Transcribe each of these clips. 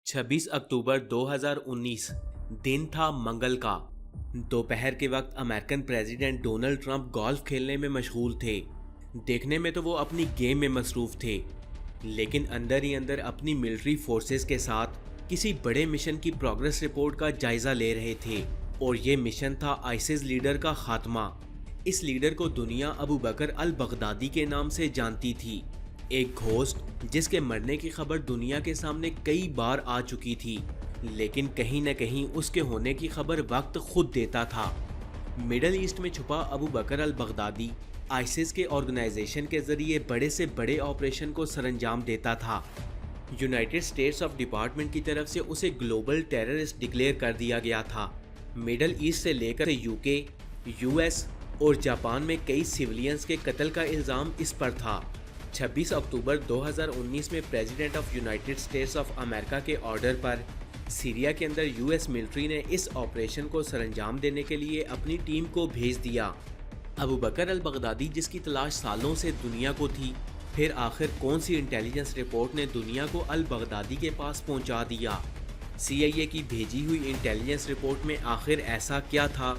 26 अक्टूबर 2019 दिन था मंगल का। दोपहर के वक्त American president Donald Trump golf खेलने में मशगूल थे। देखने में तो वो अपनी गेम में मसरूफ थे, लेकिन अंदर ही अंदर अपनी मिलिट्री फोर्सेस के साथ किसी बड़े मिशन की प्रोग्रेस रिपोर्ट का जायजा ले रहे थे। और ये मिशन था आईसिस लीडर का खात्मा। इस लीडर को दुनिया अबू बकर अल बगदादी के नाम से जानती थी, एक घोस्ट जिसके मरने की खबर दुनिया के सामने कई बार आ चुकी थी, लेकिन कहीं न कहीं उसके होने की खबर वक्त खुद देता था। मिडल ईस्ट में छुपा अबू बकर अल बगदादी आईसिस के ऑर्गेनाइजेशन के जरिए बड़े से बड़े ऑपरेशन को सरंजाम देता था। यूनाइटेड स्टेट्स ऑफ डिपार्टमेंट की तरफ से उसे ग्लोबल टेररिस्ट डिक्लेयर कर दिया गया था। मिडल ईस्ट से लेकर यूके, यूएस और जापान में कई सिविलियंस के कत्ल का इल्ज़ाम इस पर था। 26 अक्टूबर 2019 में president of United states of America के ऑर्डर पर सीरिया के अंदर यूएस मिलिट्री ने इस ऑपरेशन को सरंजाम देने के लिए अपनी टीम को भेज दिया। अबू बकर अल बगदादी, जिसकी तलाश सालों से दुनिया को थी, फिर आखिर कौन सी इंटेलिजेंस रिपोर्ट ने दुनिया को अल बगदादी के पास पहुंचा दिया? CIA की भेजी हुई इंटेलिजेंस रिपोर्ट में आखिर ऐसा क्या था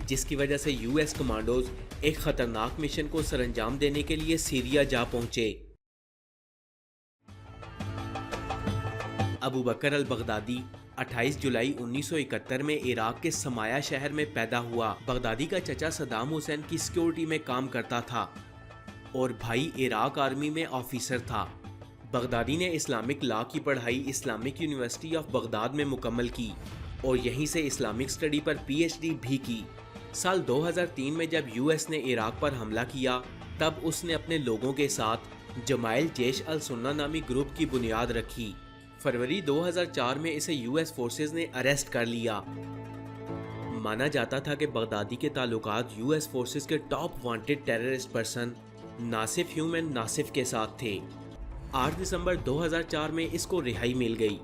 जिसकी वजह से यूएस कमांडोज एक खतरनाक मिशन को सरंजाम देने के लिए सीरिया जा पहुंचे? अबू बकर अल बगदादी 28 जुलाई 1971 में इराक के समाया शहर में पैदा हुआ। बगदादी का चचा सद्दाम हुसैन की सिक्योरिटी में काम करता था और भाई इराक आर्मी में ऑफिसर था। बगदादी ने इस्लामिक लॉ की पढ़ाई इस्लामिक यूनिवर्सिटी ऑफ बगदाद में मुकम्मल की और यहीं से इस्लामिक स्टडी पर PhD भी की। साल 2003 में जब यूएस ने इराक पर हमला किया, तब उसने अपने लोगों के साथ जमाइल जेश अल सुन्ना नामी ग्रुप की बुनियाद रखी। फरवरी 2004 में इसे यूएस फोर्सेस ने अरेस्ट कर लिया। माना जाता था कि बगदादी के ताल्लुकात यूएस फोर्सेस के top wanted terrorist person Nasif human Nasif के साथ थे। 8 दिसंबर 2004 में इसको रिहाई मिल गई।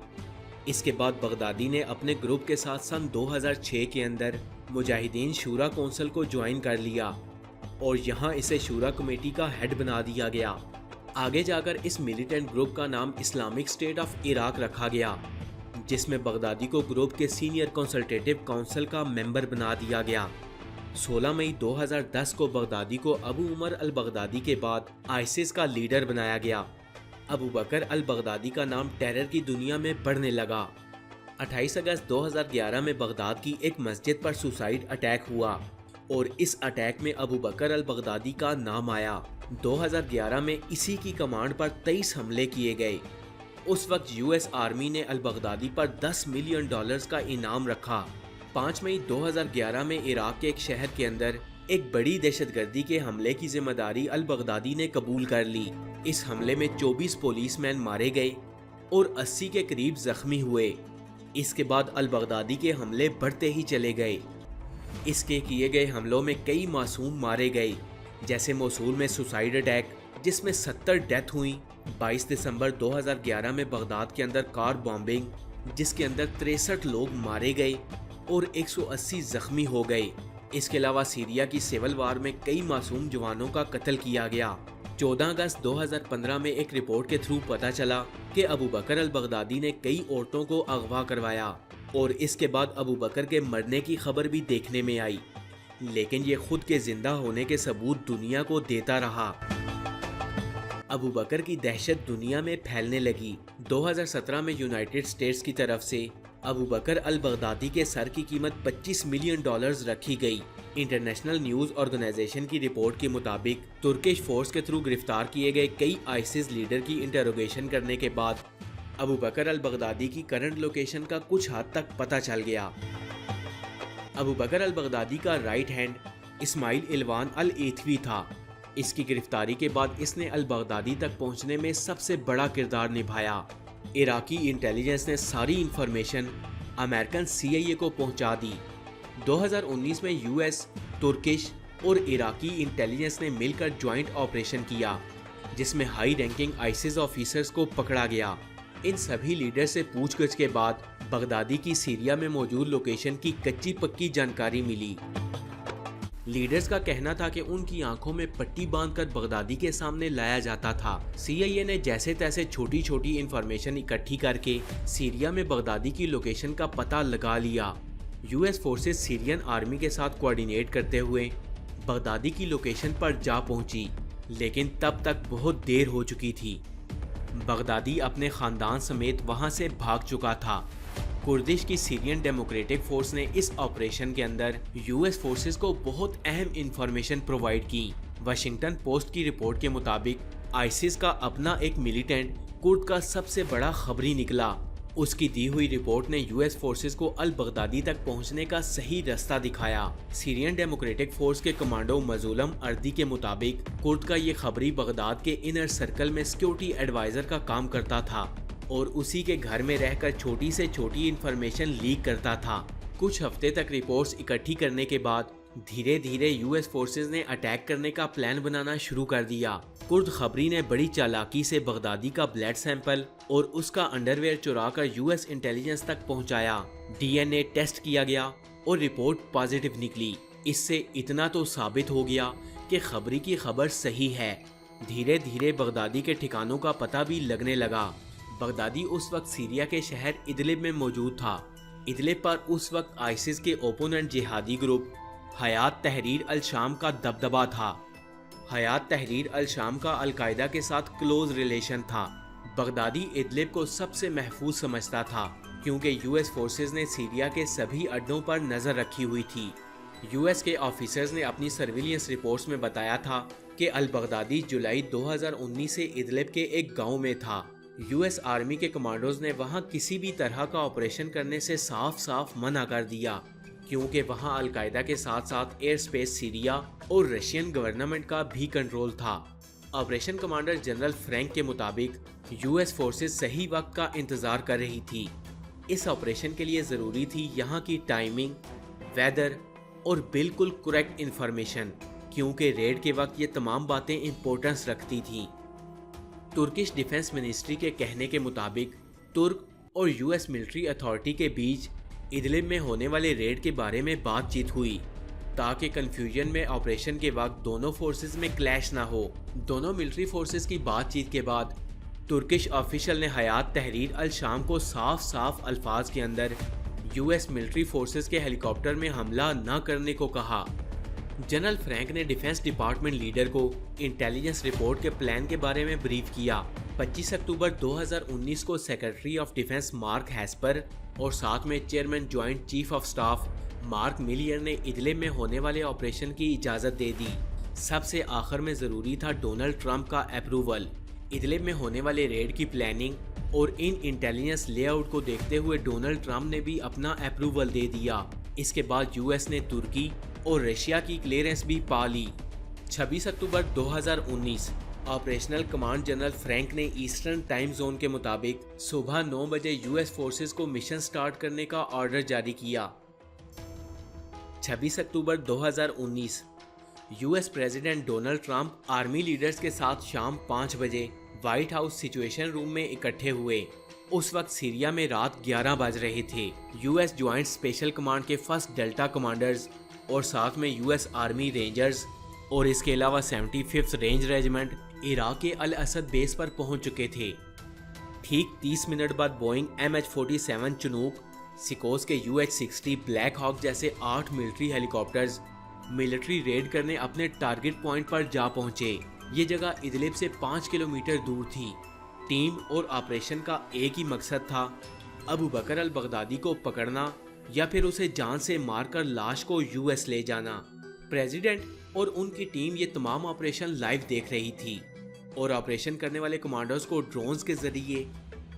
इसके बाद बगदादी ने अपने ग्रुप के साथ सन 2006 के अंदर मुजाहिदीन शूरा कौंसिल को ज्वाइन कर लिया और यहाँ इसे शूरा कमेटी का हेड बना दिया गया। आगे जाकर इस मिलिटेंट ग्रुप का नाम इस्लामिक स्टेट ऑफ इराक रखा गया, जिसमें बगदादी को ग्रुप के सीनियर कंसल्टेटिव काउंसिल का मेंबर बना दिया गया। 16 मई 2010 को बगदादी को अबू उमर अल बगदादी के बाद आईसिस का लीडर बनाया गया। अबू बकर अल बगदादी का नाम टेरर की दुनिया में बढ़ने लगा। 28 अगस्त 2011 में बगदाद की एक मस्जिद पर सुसाइड अटैक हुआ और इस अटैक में अबू बकर अल बगदादी का नाम आया। 2011 में इसी की कमांड पर 23 हमले किए गए। उस वक्त यूएस आर्मी ने अल बगदादी पर $10 मिलियन का इनाम रखा। 5 मई 2011 में इराक के एक शहर के अंदर एक बड़ी दहशतगर्दी के हमले की जिम्मेदारी अल बगदादी ने कबूल कर ली। इस हमले में 24 पुलिसमैन मारे गए और 80 के करीब जख्मी हुए। इसके बाद अल बगदादी के हमले बढ़ते ही चले गए। इसके किए गए हमलों में कई मासूम मारे गए, जैसे मोसूल में सुसाइड अटैक जिसमें 70 डेथ हुई। 22 दिसंबर 2011 में बगदाद के अंदर कार बॉम्बिंग जिसके अंदर 63 लोग मारे गए और 180 जख्मी हो गए। इसके अलावा सीरिया की सिविल वार में कई मासूम जवानों का कत्ल किया गया। 14 अगस्त 2015 में एक रिपोर्ट के थ्रू पता चला कि अबू बकर अल बगदादी ने कई औरतों को अगवा करवाया और इसके बाद अबू बकर के मरने की खबर भी देखने में आई, लेकिन ये खुद के जिंदा होने के सबूत दुनिया को देता रहा। अबू बकर की दहशत दुनिया में फैलने लगी। 2017 में यूनाइटेड स्टेट्स की तरफ से अबू बकर अल बगदादी के सर की कीमत $25 मिलियन रखी गई। इंटरनेशनल न्यूज़ ऑर्गेनाइजेशन की रिपोर्ट के मुताबिक तुर्किश फोर्स के थ्रू गिरफ्तार किए गए कई आईसिस लीडर की इंटरोगेशन करने के बाद अबू बकर अल बगदादी की करंट लोकेशन का कुछ हद तक पता चल गया। अबू बकर अल बगदादी का राइट हैंड इस्माइल इल्वान अल एथवी था। इसकी गिरफ्तारी के बाद इसने अल बगदादी तक पहुंचने में सबसे बड़ा किरदार निभाया। इराकी इंटेलिजेंस ने सारी इंफॉर्मेशन अमेरिकन CIA को पहुंचा दी। 2019 में यूएस, तुर्किश और इराकी इंटेलिजेंस ने मिलकर ज्वाइंट ऑपरेशन किया, जिसमें हाई रैंकिंग आईसिस ऑफिसर्स को पकड़ा गया। इन सभी लीडर से पूछगछ के बाद बगदादी की सीरिया में मौजूद लोकेशन की कच्ची पक्की जानकारी मिली। لیڈرز کا کہنا تھا کہ ان کی آنکھوں میں پٹی باندھ کر بغدادی کے سامنے لایا جاتا تھا۔ CIA نے جیسے تیسے چھوٹی چھوٹی انفارمیشن اکٹھی کر کے سیریا میں بغدادی کی لوکیشن کا پتہ لگا لیا۔ US فورسز سیرین آرمی کے ساتھ کوارڈینیٹ کرتے ہوئے بغدادی کی لوکیشن پر جا پہنچی، لیکن تب تک بہت دیر ہو چکی تھی۔ بغدادی اپنے خاندان سمیت وہاں سے بھاگ چکا تھا۔ کردش کی سیرین ڈیموکریٹک فورس نے اس آپریشن کے اندر US فورسز کو بہت اہم انفارمیشن پرووائیڈ کی۔ واشنگٹن پوسٹ کی رپورٹ کے مطابق ISIS کا اپنا ایک ملیٹنٹ کرد کا سب سے بڑا خبری نکلا۔ اس کی دی ہوئی رپورٹ نے US فورسز کو البغدادی تک پہنچنے کا صحیح راستہ دکھایا۔ سیرین ڈیموکریٹک فورس کے کمانڈو مظلوم اردی کے مطابق کرد کا یہ خبری بغداد کے انر سرکل میں سیکیورٹی ایڈوائزر کا کام کرتا تھا اور اسی کے گھر میں رہ کر چھوٹی سے چھوٹی انفارمیشن لیک کرتا تھا۔ کچھ ہفتے تک رپورٹس اکٹھی کرنے کے بعد دھیرے دھیرے US فورسز نے اٹیک کرنے کا پلان بنانا شروع کر دیا۔ کرد خبری نے بڑی چالاکی سے بغدادی کا بلڈ سیمپل اور اس کا انڈر ویئر چرا کر US انٹیلیجنس تک پہنچایا۔ DNA ٹیسٹ کیا گیا اور رپورٹ پازیٹیو نکلی۔ اس سے اتنا تو ثابت ہو گیا کہ خبری کی خبر صحیح ہے۔ دھیرے دھیرے بغدادی کے ٹھکانوں کا پتہ بھی لگنے لگا۔ بغدادی اس وقت سیریا کے شہر ادلب میں موجود تھا۔ ادلب پر اس وقت ISIS کے اوپوننٹ جہادی گروپ حیات تحریر الشام کا دبدبہ تھا۔ حیات تحریر الشام کا القاعدہ کے ساتھ کلوز ریلیشن تھا۔ بغدادی ادلب کو سب سے محفوظ سمجھتا تھا کیونکہ US فورسز نے سیریا کے سبھی اڈوں پر نظر رکھی ہوئی تھی۔ US کے آفیسرز نے اپنی سرویلنس رپورٹس میں بتایا تھا کہ البغدادی جولائی 2019 سے ادلب کے ایک گاؤں میں تھا۔ US آرمی کے کمانڈوز نے وہاں کسی بھی طرح کا آپریشن کرنے سے صاف صاف منع کر دیا کیونکہ وہاں القاعدہ کے ساتھ ساتھ ایئر سپیس سیریا اور رشین گورنمنٹ کا بھی کنٹرول تھا۔ آپریشن کمانڈر جنرل فرینک کے مطابق US فورسز صحیح وقت کا انتظار کر رہی تھی۔ اس آپریشن کے لیے ضروری تھی یہاں کی ٹائمنگ، ویدر اور بالکل کریکٹ انفارمیشن، کیونکہ ریڈ کے وقت یہ تمام باتیں امپورٹنس رکھتی تھیں۔ ترکش ڈیفنس منسٹری کے کہنے کے مطابق ترک اور US ملٹری اتھارٹی کے بیچ ادلب میں ہونے والے ریڈ کے بارے میں بات چیت ہوئی تاکہ کنفیوژن میں آپریشن کے وقت دونوں فورسز میں کلیش نہ ہو۔ دونوں ملٹری فورسز کی بات چیت کے بعد ترکش آفیشل نے حیات تحریر الشام کو صاف صاف الفاظ کے اندر US ملٹری فورسز کے ہیلی کاپٹر میں حملہ نہ کرنے کو کہا۔ جنرل فرینک نے ڈیفنس ڈپارٹمنٹ لیڈر کو انٹیلیجنس رپورٹ کے پلان کے بارے میں بریف کیا۔ 25 اکتوبر 2019 کو secretary of defence Mark Esper اور ساتھ میں chairman joint chief of staff Mark Milley نے ادلب میں ہونے والے آپریشن کی اجازت دے دی۔ سب سے آخر میں ضروری تھا ڈونلڈ ٹرمپ کا اپروول۔ ادلب میں ہونے والے ریڈ کی پلاننگ اور ان انٹیلیجنس لے آؤٹ کو دیکھتے ہوئے ڈونلڈ ٹرمپ نے بھی اپنا اپروول دے دیا۔ اس کے بعد US نے ترکی اور رشیا کی کلیئرنس بھی پا لی۔ 26 اکتوبر 2019 آپریشنل کمانڈ جنرل فرینک نے ایسٹرن ٹائم زون کے مطابق صبح 9 بجے US فورسز کو مشن سٹارٹ کرنے کا آرڈر جاری کیا۔ 26 اکتوبر 2019 US president Donald Trump army leaders کے ساتھ شام 5 بجے وائٹ ہاؤس سچویشن روم میں اکٹھے ہوئے۔ اس وقت سیریا میں رات 11 بج رہے تھے۔ US جوائنٹ اسپیشل کمانڈ کے فرسٹ ڈیلٹا کمانڈرز اور ساتھ میں US آرمی رینجرز اور اس کے علاوہ 75th رینج ریجمنٹ عراق کے الاسد بیس پر پہنچ چکے تھے۔ ٹھیک 30 منٹ بعد بوئنگ MH-47 چنوک، سکوس کے UH-60 بلیک ہاک جیسے 8 ملٹری ہیلی کاپٹرز ملٹری ریڈ کرنے اپنے ٹارگٹ پوائنٹ پر جا پہنچے۔ یہ جگہ ادلب سے 5 کلومیٹر دور تھی۔ ٹیم اور آپریشن کا ایک ہی مقصد تھا، ابو بکر البغدادی کو پکڑنا یا پھر اسے جان سے مار کر لاش کو US لے جانا۔ پریزیڈنٹ اور ان کی ٹیم یہ تمام آپریشن لائیو دیکھ رہی تھی اور آپریشن کرنے والے کمانڈرز کو ڈرونز کے ذریعے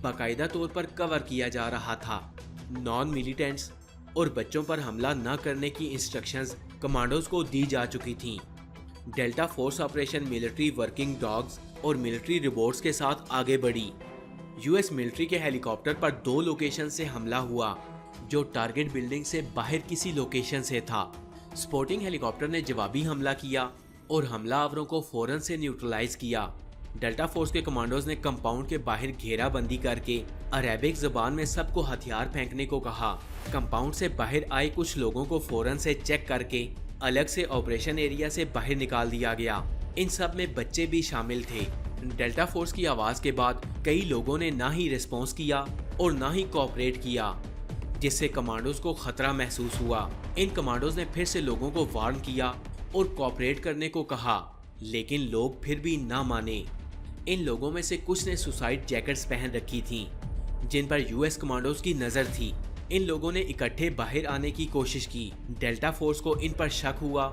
باقاعدہ طور پر کور کیا جا رہا تھا۔ نان ملیٹنٹس اور بچوں پر حملہ نہ کرنے کی انسٹرکشنز کمانڈوز کو دی جا چکی تھیں۔ Delta force operation military working dogs اور ملٹری روبوٹس کے ساتھ آگے بڑھی۔ US ملٹری کے ہیلی کاپٹر پر 2 لوکیشن سے حملہ ہوا جو ٹارگٹ بلڈنگ سے باہر کسی لوکیشن سے تھا۔ سپورٹنگ ہیلی کاپٹر نے جوابی حملہ کیا اور حملہ آوروں کو فوراً سے نیوٹرلائز کیا۔ ڈیلٹا فورس کے کمانڈوز نے کمپاؤنڈ کے باہر گھیرا بندی کر کے عربک زبان میں سب کو ہتھیار پھینکنے کو کہا۔ کمپاؤنڈ سے باہر آئے کچھ لوگوں کو فوراً سے چیک کر کے अलग से ऑपरेशन एरिया से बाहर निकाल दिया गया। इन सब में बच्चे भी शामिल थे। डेल्टा फोर्स की आवाज के बाद कई लोगों ने ना ही रिस्पॉन्स किया और ना ही कोऑपरेट किया, जिससे कमांडोज को खतरा महसूस हुआ। इन कमांडोज ने फिर से लोगों को वार्न किया और कोऑपरेट करने को कहा, लेकिन लोग फिर भी ना माने। इन लोगों में से कुछ ने सुसाइड जैकेट्स पहन रखी थी, जिन पर यूएस कमांडोज की नजर थी। इन लोगों ने इकट्ठे बाहर आने की कोशिश की। डेल्टा फोर्स को इन पर शक हुआ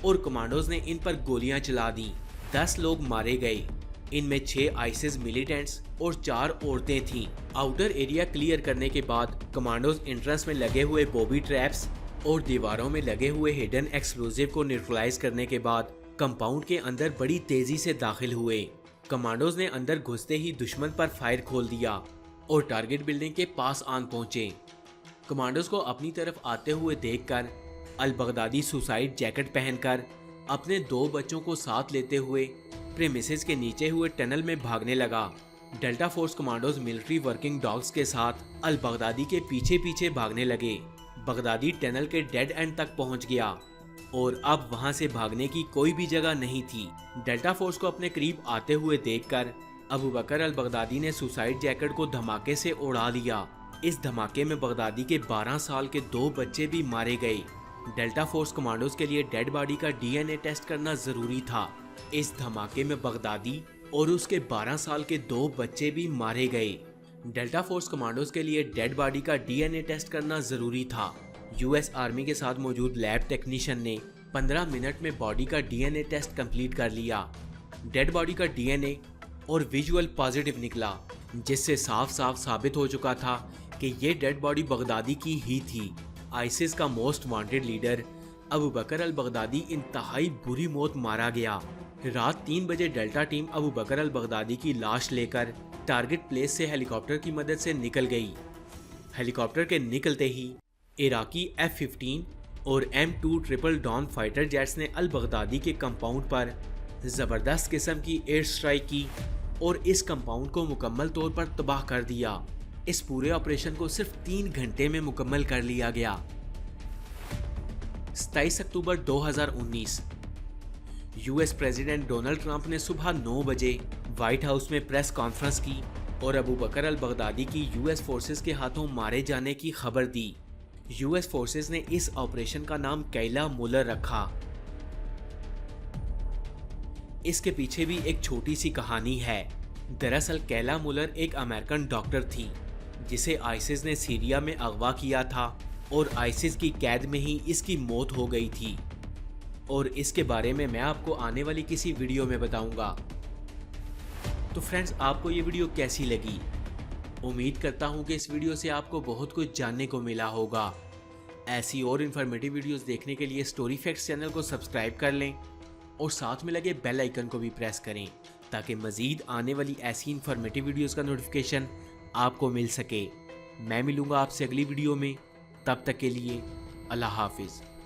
और कमांडोज ने इन पर गोलियां चला दी। 10 लोग मारे गए। इनमें 6 आईसिस मिलिटेंट्स और 4 औरतें थीं। आउटर एरिया क्लियर करने के बाद कमांडोज एंट्रेंस में लगे हुए बॉबी ट्रैप्स और दीवारों में लगे हुए हिडन एक्सप्लोजिव को न्यूट्रलाइज करने के बाद कंपाउंड के अंदर बड़ी तेजी से दाखिल हुए। कमांडोज ने अंदर घुसते ही दुश्मन पर फायर खोल दिया और टारगेट बिल्डिंग के पास आन पहुंचे। कमांडोज को अपनी तरफ आते हुए देखकर अल बगदादी सुसाइड जैकेट पहनकर अपने 2 बच्चों को साथ लेते हुए प्रेमिसेस के नीचे हुए टनल में भागने लगा। Delta force commandos military working dogs के साथ अल बगदादी के पीछे पीछे भागने लगे। बगदादी टनल के डेड एंड तक पहुंच गया और अब वहां से भागने की कोई भी जगह नहीं थी। डेल्टा फोर्स को अपने करीब आते हुए देखकर अबू बकर अल बगदादी ने सुसाइड जैकेट को धमाके से उड़ा लिया। इस धमाके में बगदादी के 12 साल के 2 बच्चे भी मारे गए। डेल्टा फोर्स कमांडोज के लिए डेड बॉडी का डीएनए टेस्ट करना जरूरी था। इस धमाके में बगदादी और उसके 12 साल के 2 बच्चे भी मारे गए। डेल्टा फोर्स कमांडोज के लिए डेड बॉडी का डीएनए टेस्ट करना जरूरी था। यूएस आर्मी के साथ मौजूद लैब टेक्नीशियन ने 15 मिनट में बॉडी का डीएनए टेस्ट कंप्लीट कर लिया। डेड बॉडी का डीएनए और विजुअल पॉजिटिव निकला, जिससे साफ साफ साबित हो चुका था कि ये डेड बॉडी बगदादी की ही थी। आईसिस का मोस्ट वांटेड लीडर अबू बकर अल बगदादी इंतहाई बुरी मौत मारा गया। रात 3 बजे डेल्टा टीम अबू बकर अल बगदादी की लाश लेकर टारगेट प्लेस से हेलीकॉप्टर की मदद से निकल गई। हेलीकॉप्टर के निकलते ही इराकी F-15 और M2 triple don fighter jets ने अल बगदादी के कंपाउंड पर जबरदस्त किस्म की एयर स्ट्राइक की और इस कंपाउंड को मुकम्मल तौर पर तबाह कर दिया। इस पूरे ऑपरेशन को सिर्फ 3 घंटे में मुकम्मल कर लिया गया। 27 अक्टूबर 2019 यूएस प्रेसिडेंट डोनाल्ड ट्रंप ने सुबह 9 बजे व्हाइट हाउस में प्रेस कॉन्फ्रेंस की और अबू बकर अल बगदादी की यूएस फोर्सेस के हाथों मारे जाने की खबर दी। यूएस फोर्सेस ने इस ऑपरेशन का नाम कैला मुलर रखा। इसके पीछे भी एक छोटी सी कहानी है। दरअसल कैला मुलर एक अमेरिकन डॉक्टर थी जिसे आईसिस ने सीरिया में अगवा किया था और आईसिस की कैद में ही इसकी मौत हो गई थी, और इसके बारे में मैं आपको आने वाली किसी वीडियो में बताऊंगा। तो फ्रेंड्स, आपको ये वीडियो कैसी लगी? उम्मीद करता हूँ कि इस वीडियो से आपको बहुत कुछ जानने को मिला होगा। ऐसी और इन्फॉर्मेटिव वीडियोस देखने के लिए स्टोरी फैक्ट्स चैनल को सब्सक्राइब कर लें और साथ में लगे बेल आइकन को भी प्रेस करें ताकि मज़ीद आने वाली ऐसी इन्फॉर्मेटिव वीडियोस का नोटिफिकेशन आपको मिल सके। मैं मिलूँगा आपसे अगली वीडियो में। तब तक के लिए अल्लाह हाफिज़।